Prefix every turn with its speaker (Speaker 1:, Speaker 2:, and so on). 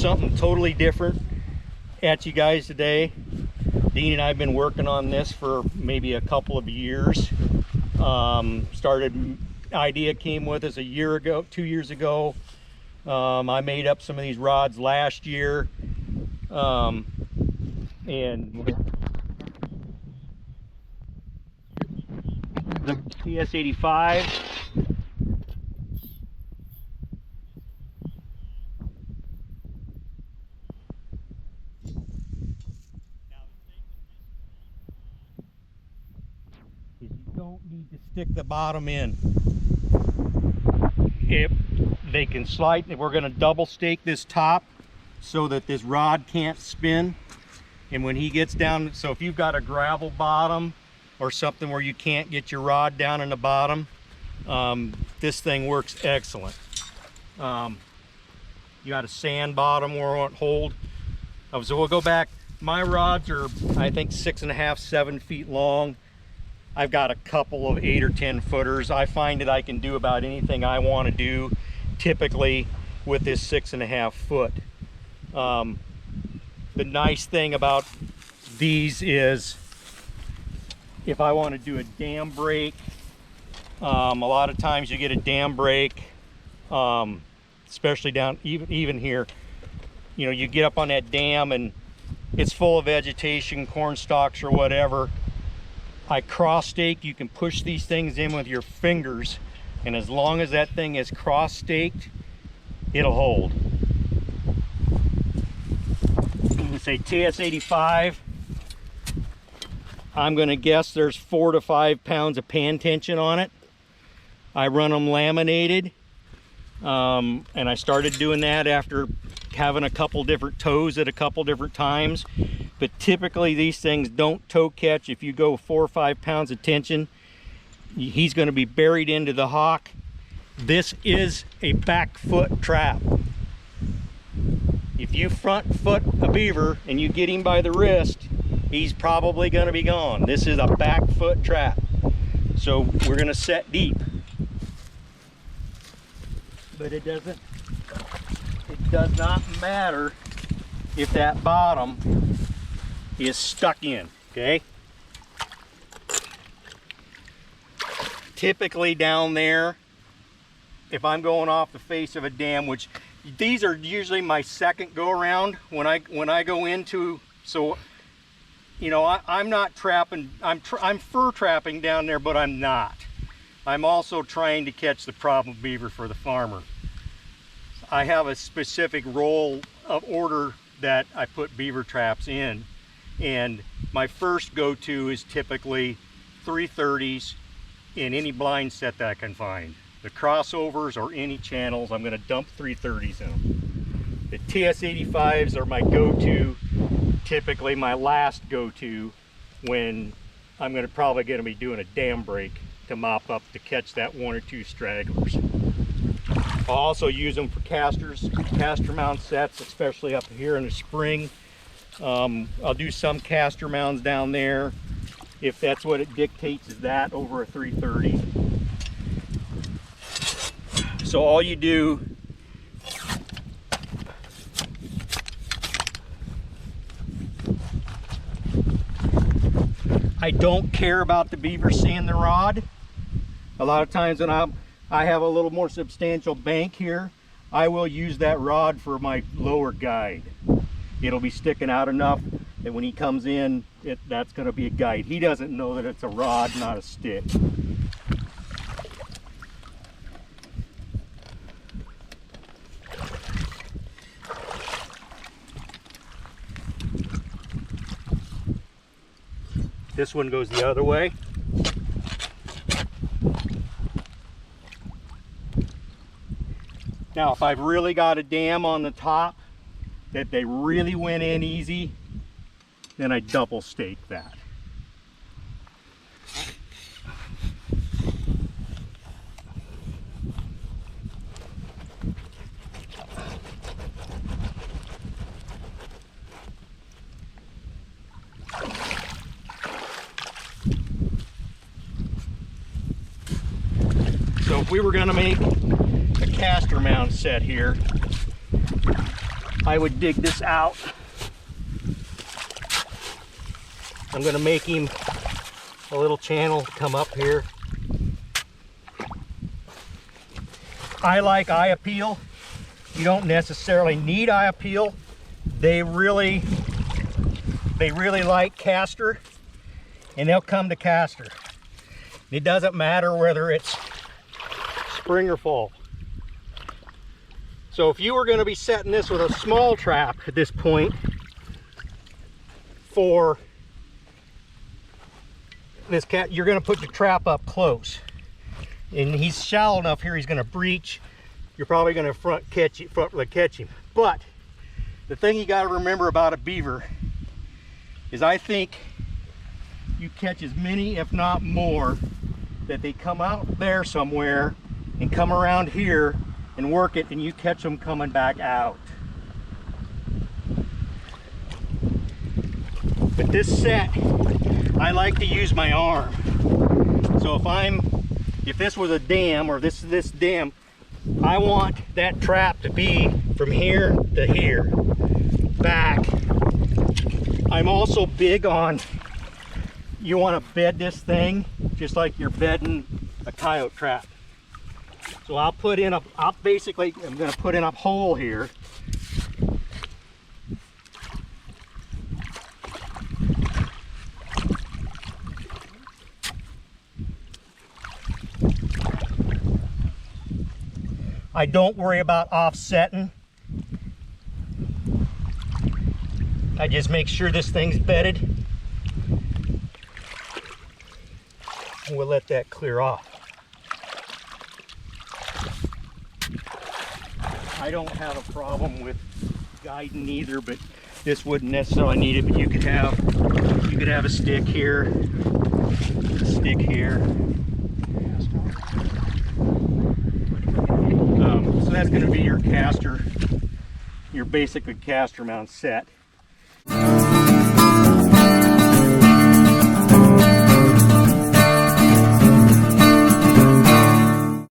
Speaker 1: something totally different at you guys today. Dean and I have been working on this for maybe a couple of years. Idea came with us a year ago, 2 years ago. I made up some of these rods last year. And the TS85. You don't need to stick the bottom in. If they can slide, we're going to double stake this top so that this rod can't spin. And when he gets down, so if you've got a gravel bottom or something where you can't get your rod down in the bottom, this thing works excellent. You got a sand bottom where it won't hold. So we'll go back. My rods are, I think, 6.5, 7 feet long. I've got a couple of 8 or 10 footers. I find that I can do about anything I want to do typically with this 6.5 foot. The nice thing about these is if I want to do a dam break, a lot of times you get a dam break, especially down even here, you know, you get up on that dam and it's full of vegetation, corn stalks or whatever. I cross stake. You can push these things in with your fingers, and as long as that thing is cross staked, it'll hold. I'm gonna say TS85. I'm gonna guess there's 4 to 5 pounds of pan tension on it. I run them laminated, and I started doing that after having a couple different tows at a couple different times. But typically these things don't toe catch. If you go 4 or 5 pounds of tension, he's going to be buried into the hock. This is a back foot trap. If you front foot a beaver and you get him by the wrist, he's probably going to be gone. This is a back foot trap. So we're going to set deep. But it does not matter if that bottom is stuck in, okay? Typically down there, if I'm going off the face of a dam, which these are usually my second go around when I go into, so you know, I'm not trapping, I'm fur trapping down there, but I'm not. I'm also trying to catch the problem beaver for the farmer. I have a specific roll of order that I put beaver traps in, and my first go-to is typically 330s in any blind set that I can find. The crossovers or any channels, I'm going to dump 330s in them. The TS85s are my go-to, typically my last go-to when I'm probably going to be doing a dam break to mop up to catch that 1 or 2 stragglers. I'll also use them for castor mound sets, especially up here in the spring. I'll do some castor mounds down there if that's what it dictates, is that over a 330. So all you do, I don't care about the beaver seeing the rod. A lot of times when I have a little more substantial bank here, I will use that rod for my lower guide. It'll be sticking out enough that when he comes in, that's going to be a guide. He doesn't know that it's a rod, not a stick. This one goes the other way. Now, if I've really got a dam on the top that they really went in easy, then I double stake that. So if we were going to make a castor mound set here, I would dig this out. I'm going to make him a little channel to come up here. I like eye appeal. You don't necessarily need eye appeal. They really like castor, and they'll come to castor. It doesn't matter whether it's spring or fall. So if you were going to be setting this with a small trap at this point for this cat, you're going to put the trap up close. And he's shallow enough here, he's going to breach. You're probably going to front catch him. But the thing you got to remember about a beaver is I think you catch as many, if not more, that they come out there somewhere and come around here and work it, and you catch them coming back out. But this set, I like to use my arm. So if this was a dam, or this dam, I want that trap to be from here to here, back. I'm also big on, you want to bed this thing just like you're bedding a coyote trap. So I'm going to put in a hole here. I don't worry about offsetting. I just make sure this thing's bedded. And we'll let that clear off. I don't have a problem with guiding either, but this wouldn't necessarily need it. But you could have a stick here, a stick here. So that's going to be your castor, your basically castor mount set.